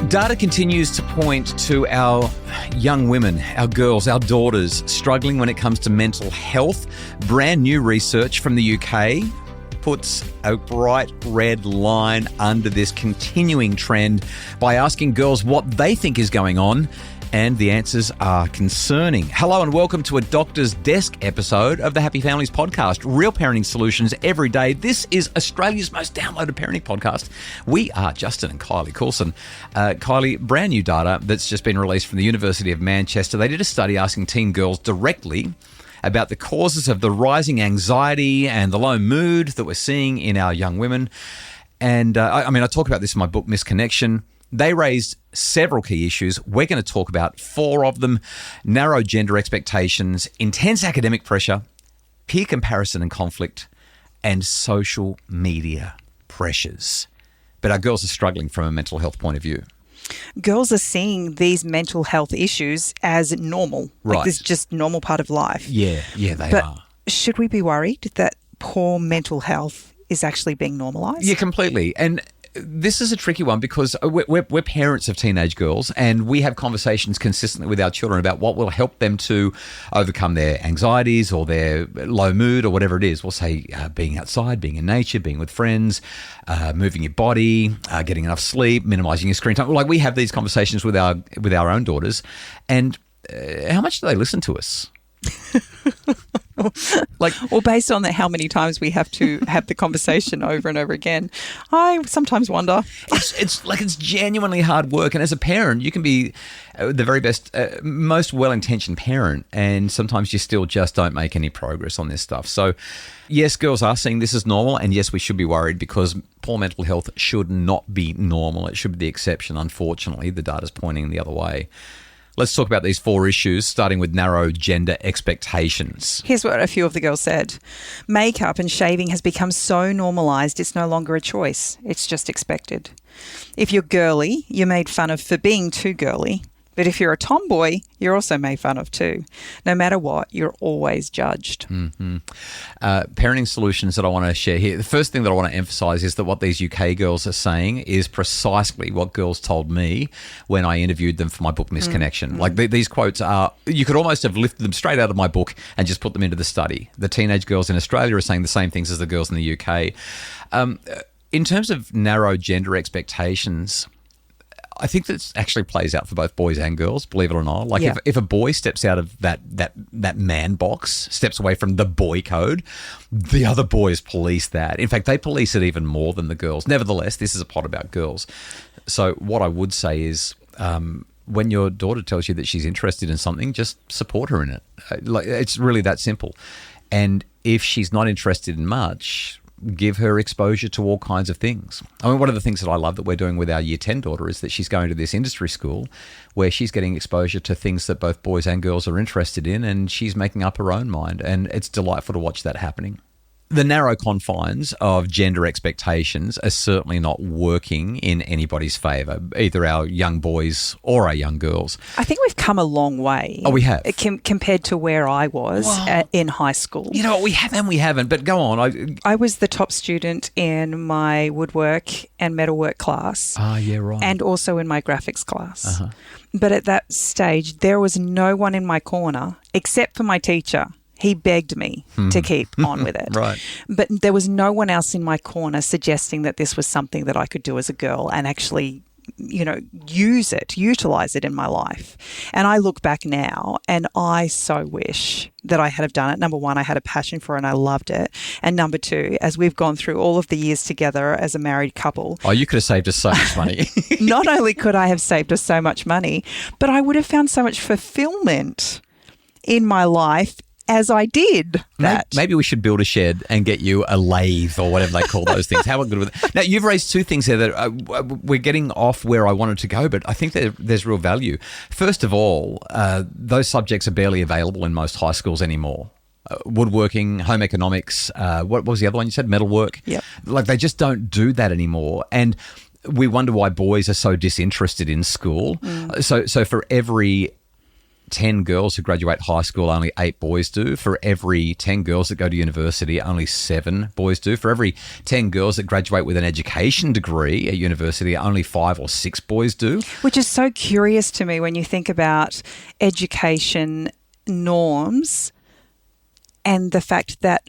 Data continues to point to our young women, our girls, our daughters struggling when it comes to mental health. Brand new research from the UK puts a bright red line under this continuing trend by asking girls what they think is going on, and the answers are concerning. Hello and welcome to a Doctor's Desk episode of the Happy Families podcast. Real parenting solutions every day. This is Australia's most downloaded parenting podcast. We are Justin and Kylie Coulson. Kylie, brand new data that's just been released from the University of Manchester. They did a study asking teen girls directly about the causes of the rising anxiety and the low mood that we're seeing in our young women. And I talk about this in my book, Misconnection. They raised several key issues. We're going to talk about 4 of them: narrow gender expectations, intense academic pressure, peer comparison and conflict, and social media pressures. But our girls are struggling from a mental health point of view. Girls are seeing these mental health issues as normal. Right. Like this is just normal part of life. Yeah, they are. Should we be worried that poor mental health is actually being normalised? Yeah, completely. And this is a tricky one because we're parents of teenage girls, and we have conversations consistently with our children about what will help them to overcome their anxieties or their low mood or whatever it is. We'll say being outside, being in nature, being with friends, moving your body, getting enough sleep, minimising your screen time. Like, we have these conversations with our own daughters, and how much do they listen to us? Well, based on how many times we have to have the conversation over and over again, I sometimes wonder. It's genuinely hard work, and as a parent, you can be the very best, most well-intentioned parent, and sometimes you still just don't make any progress on this stuff. So, yes, girls are seeing this as normal, and yes, we should be worried because poor mental health should not be normal. It should be the exception. Unfortunately, the data's pointing the other way. Let's talk about these 4 issues, starting with narrow gender expectations. Here's what a few of the girls said. Makeup and shaving has become so normalised, it's no longer a choice. It's just expected. If you're girly, you're made fun of for being too girly. But if you're a tomboy, you're also made fun of too. No matter what, you're always judged. Mm-hmm. Parenting solutions that I want to share here. The first thing that I want to emphasise is that what these UK girls are saying is precisely what girls told me when I interviewed them for my book, Misconnection. Like, these quotes are, you could almost have lifted them straight out of my book and just put them into the study. The teenage girls in Australia are saying the same things as the girls in the UK. In terms of narrow gender expectations, I think that actually plays out for both boys and girls, believe it or not. Like, if a boy steps out of that man box, steps away from the boy code, the other boys police that. In fact, they police it even more than the girls. Nevertheless, this is a pod about girls. So what I would say is, when your daughter tells you that she's interested in something, just support her in it. It's really that simple. And if she's not interested in much, give her exposure to all kinds of things. I mean, one of the things that I love that we're doing with our Year 10 daughter is that she's going to this industry school where she's getting exposure to things that both boys and girls are interested in, and she's making up her own mind, and it's delightful to watch that happening. The narrow confines of gender expectations are certainly not working in anybody's favour, either our young boys or our young girls. I think we've come a long way. Oh, we have. Compared to where I was in high school. You know, we have and we haven't, but go on. I was the top student in my woodwork and metalwork class. Ah, yeah, right. And also in my graphics class. Uh-huh. But at that stage, there was no one in my corner except for my teacher. He begged me to keep on with it. Right. But there was no one else in my corner suggesting that this was something that I could do as a girl and actually, utilize it in my life. And I look back now and I so wish that I had have done it. Number one, I had a passion for it and I loved it. And number two, as we've gone through all of the years together as a married couple. Oh, you could have saved us so much money. Not only could I have saved us so much money, but I would have found so much fulfillment in my life as I did that. Maybe we should build a shed and get you a lathe or whatever they call those things. How good with it? Now, you've raised 2 things there that we're getting off where I wanted to go, but I think there's real value. First of all, those subjects are barely available in most high schools anymore. Woodworking, home economics, what was the other one you said? Metalwork. Yep. Like, they just don't do that anymore. And we wonder why boys are so disinterested in school. So for every 10 girls who graduate high school, only 8 boys do. For every 10 girls that go to university, only 7 boys do. For every 10 girls that graduate with an education degree at university, only 5 or 6 boys do. Which is so curious to me when you think about education norms and the fact that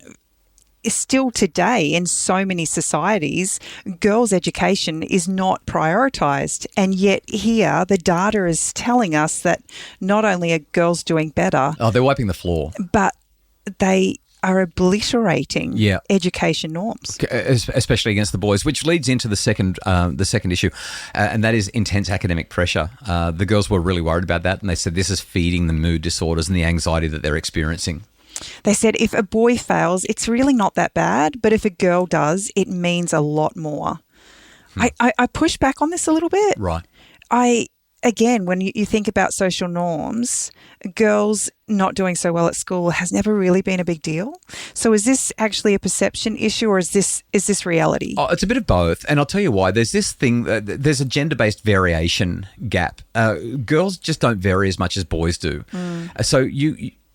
still today in so many societies, girls' education is not prioritised. And yet here the data is telling us that not only are girls doing better... Oh, they're wiping the floor. But they are obliterating education norms. Especially against the boys, which leads into the second issue, and that is intense academic pressure. The girls were really worried about that, and they said this is feeding the mood disorders and the anxiety that they're experiencing. They said if a boy fails, it's really not that bad, but if a girl does, it means a lot more. I push back on this a little bit. Right. Again, when you think about social norms, girls not doing so well at school has never really been a big deal. So is this actually a perception issue, or is this reality? Oh, it's a bit of both, and I'll tell you why. There's this thing, there's a gender-based variation gap. Girls just don't vary as much as boys do. So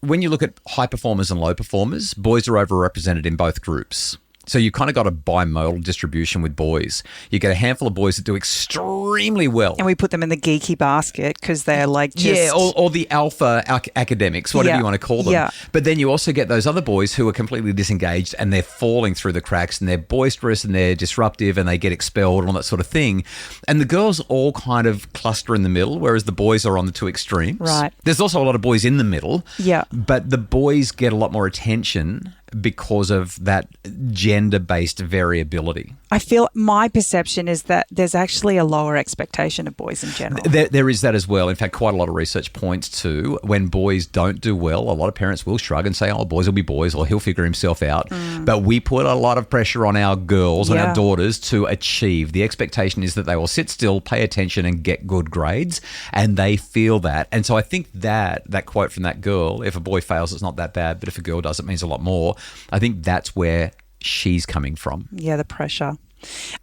when you look at high performers and low performers, boys are overrepresented in both groups. So you kind of got a bimodal distribution with boys. You get a handful of boys that do extremely well. And we put them in the geeky basket because they're like just... Yeah, or the alpha academics, whatever you want to call them. Yeah. But then you also get those other boys who are completely disengaged and they're falling through the cracks and they're boisterous and they're disruptive and they get expelled and all that sort of thing. And the girls all kind of cluster in the middle, whereas the boys are on the two extremes. Right. There's also a lot of boys in the middle. Yeah. But the boys get a lot more attention because of that gender-based variability. I feel my perception is that there's actually a lower expectation of boys in general. There is that as well. In fact, quite a lot of research points to when boys don't do well, a lot of parents will shrug and say, oh, boys will be boys, or he'll figure himself out. But we put a lot of pressure on our girls and our daughters to achieve. The expectation is that they will sit still, pay attention and get good grades, and they feel that. And so I think that quote from that girl, if a boy fails, it's not that bad, but if a girl does, it means a lot more. I think that's where she's coming from. Yeah, the pressure.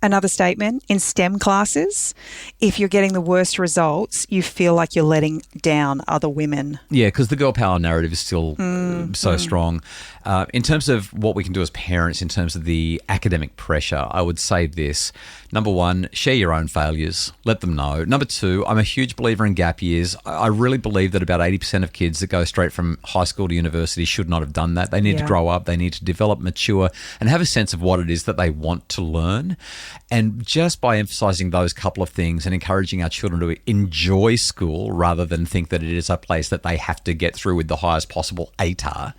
Another statement, in STEM classes, if you're getting the worst results, you feel like you're letting down other women. Yeah, because the girl power narrative is still so strong. In terms of what we can do as parents, in terms of the academic pressure, I would say this. Number one, share your own failures. Let them know. Number two, I'm a huge believer in gap years. I really believe that about 80% of kids that go straight from high school to university should not have done that. They need to grow up. They need to develop, mature, and have a sense of what it is that they want to learn. And just by emphasizing those couple of things and encouraging our children to enjoy school rather than think that it is a place that they have to get through with the highest possible ATAR,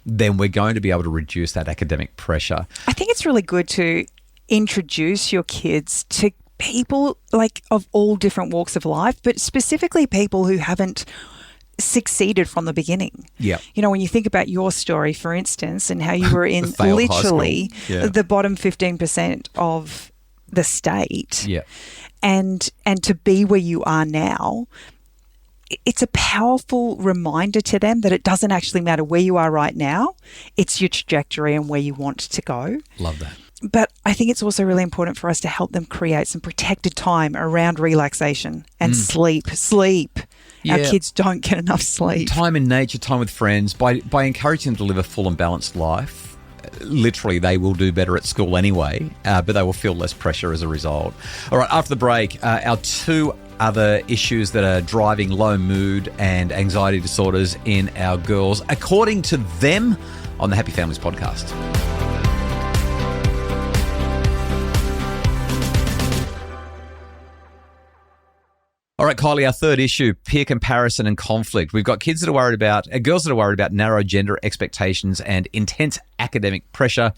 then we're going to be able to reduce that academic pressure. I think it's really good to introduce your kids to people like of all different walks of life, but specifically people who haven't succeeded from the beginning. Yeah. You know, when you think about your story, for instance, and how you were in literally the bottom 15% of the state. Yeah. And to be where you are now, it's a powerful reminder to them that it doesn't actually matter where you are right now. It's your trajectory and where you want to go. Love that. But I think it's also really important for us to help them create some protected time around relaxation and sleep. Yeah. Our kids don't get enough sleep. Time in nature, time with friends. By encouraging them to live a full and balanced life, literally they will do better at school anyway, but they will feel less pressure as a result. All right, after the break, our two other issues that are driving low mood and anxiety disorders in our girls, according to them, on the Happy Families podcast. All right, Kylie, our third issue, peer comparison and conflict. We've got girls that are worried about narrow gender expectations and intense academic pressure,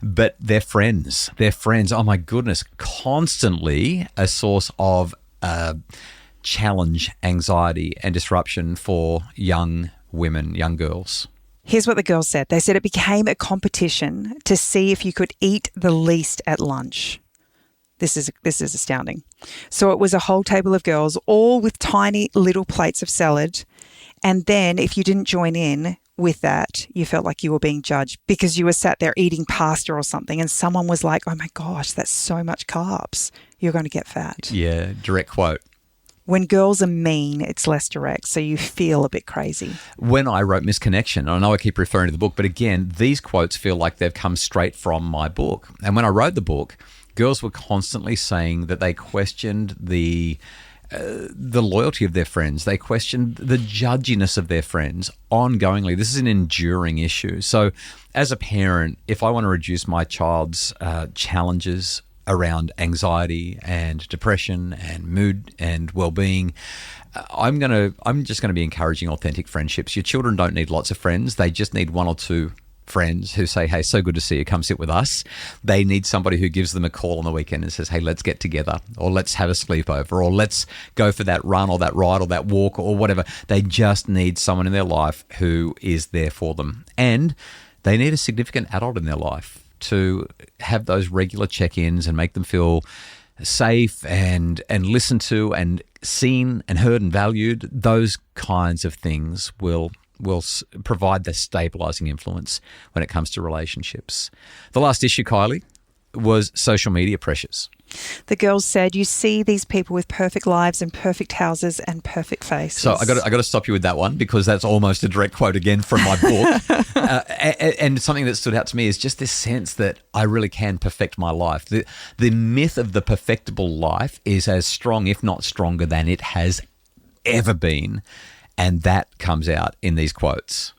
but their friends, oh my goodness, constantly a source of challenge, anxiety and disruption for young women, young girls. Here's what the girls said. They said it became a competition to see if you could eat the least at lunch. This is astounding. So it was a whole table of girls, all with tiny little plates of salad. And then if you didn't join in with that, you felt like you were being judged because you were sat there eating pasta or something and someone was like, oh my gosh, that's so much carbs. You're going to get fat. Yeah, direct quote. When girls are mean, it's less direct, so you feel a bit crazy. When I wrote Misconnection, I know I keep referring to the book, but again, these quotes feel like they've come straight from my book. And when I wrote the book, girls were constantly saying that they questioned the loyalty of their friends. They questioned the judginess of their friends ongoingly. This is an enduring issue. So as a parent, if I want to reduce my child's challenges around anxiety and depression and mood and well-being, I'm just going to be encouraging authentic friendships. Your children don't need lots of friends. They just need one or two friends who say, hey, so good to see you, come sit with us. They need somebody who gives them a call on the weekend and says, hey, let's get together, or let's have a sleepover, or let's go for that run or that ride or that walk or whatever. They just need someone in their life who is there for them. And they need a significant adult in their life to have those regular check-ins and make them feel safe and listened to and seen and heard and valued. Those kinds of things will provide the stabilizing influence when it comes to relationships. The last issue, Kylie, was social media pressures. The girls said, you see these people with perfect lives and perfect houses and perfect faces. So I got to stop you with that one, because that's almost a direct quote again from my book. And something that stood out to me is just this sense that I really can perfect my life. The myth of the perfectible life is as strong, if not stronger, than it has ever been. And that comes out in these quotes.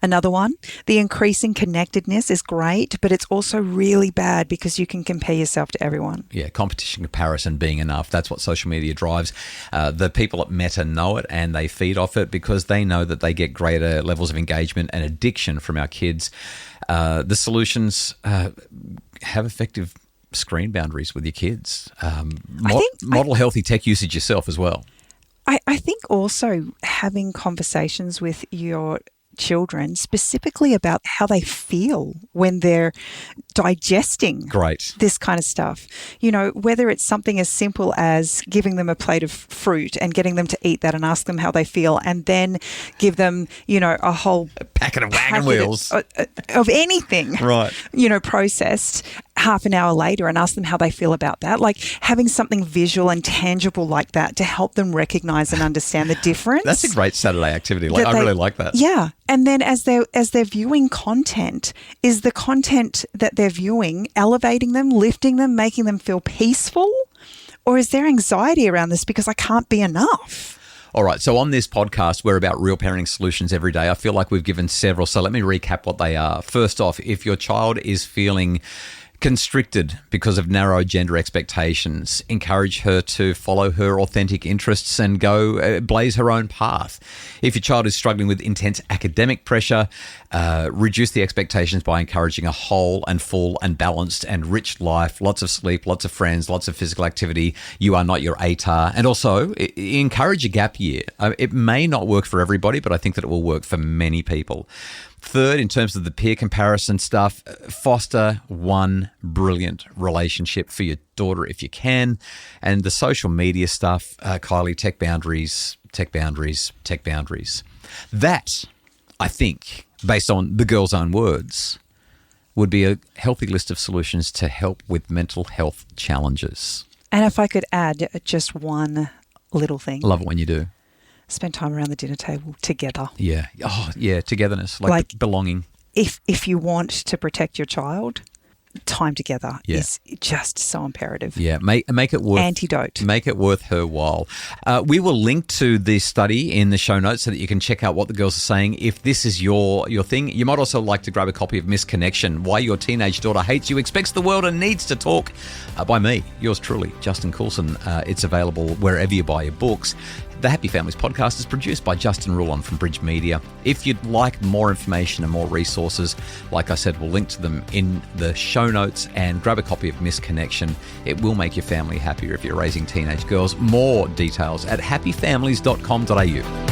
Another one, the increasing connectedness is great, but it's also really bad because you can compare yourself to everyone. Yeah, competition, comparison being enough. That's what social media drives. The people at Meta know it, and they feed off it because they know that they get greater levels of engagement and addiction from our kids. The solutions have effective screen boundaries with your kids. Model healthy tech usage yourself as well. I think also having conversations with your children specifically about how they feel when they're digesting this kind of stuff. You know, whether it's something as simple as giving them a plate of fruit and getting them to eat that and ask them how they feel, and then give them, you know, a whole packet of wagon wheels of anything, right? You know, processed half an hour later, and ask them how they feel about that. Like having something visual and tangible like that to help them recognize and understand the difference. That's a great Saturday activity. I really like that. Yeah. And then as they're viewing content, is the content that they're viewing elevating them, lifting them, making them feel peaceful? Or is there anxiety around this because I can't be enough? All right. So on this podcast, we're about real parenting solutions every day. I feel like we've given several. So let me recap what they are. First off, if your child is feeling constricted because of narrow gender expectations, encourage her to follow her authentic interests and go blaze her own path. If your child is struggling with intense academic pressure, reduce the expectations by encouraging a whole and full and balanced and rich life, lots of sleep, lots of friends, lots of physical activity. You are not your ATAR. And also encourage a gap year. It may not work for everybody, but I think that it will work for many people. Third, in terms of the peer comparison stuff, foster one brilliant relationship for your daughter if you can. And the social media stuff, Kylie, tech boundaries. That, I think, based on the girl's own words, would be a healthy list of solutions to help with mental health challenges. And if I could add just one little thing. Love it when you do. Spend time around the dinner table together. Yeah. Oh, yeah. Togetherness, like belonging. If you want to protect your child, time together is just so imperative. Yeah. Make it worth antidote. Make it worth her while. We will link to this study in the show notes so that you can check out what the girls are saying. If this is your thing, you might also like to grab a copy of Misconnection: Why Your Teenage Daughter Hates You, Expects the World and Needs to Talk, by me, yours truly, Justin Coulson. It's available wherever you buy your books. The Happy Families podcast is produced by Justin Rulon from Bridge Media. If you'd like more information and more resources, like I said, we'll link to them in the show notes, and grab a copy of Misconnection. It will make your family happier if you're raising teenage girls. More details at happyfamilies.com.au.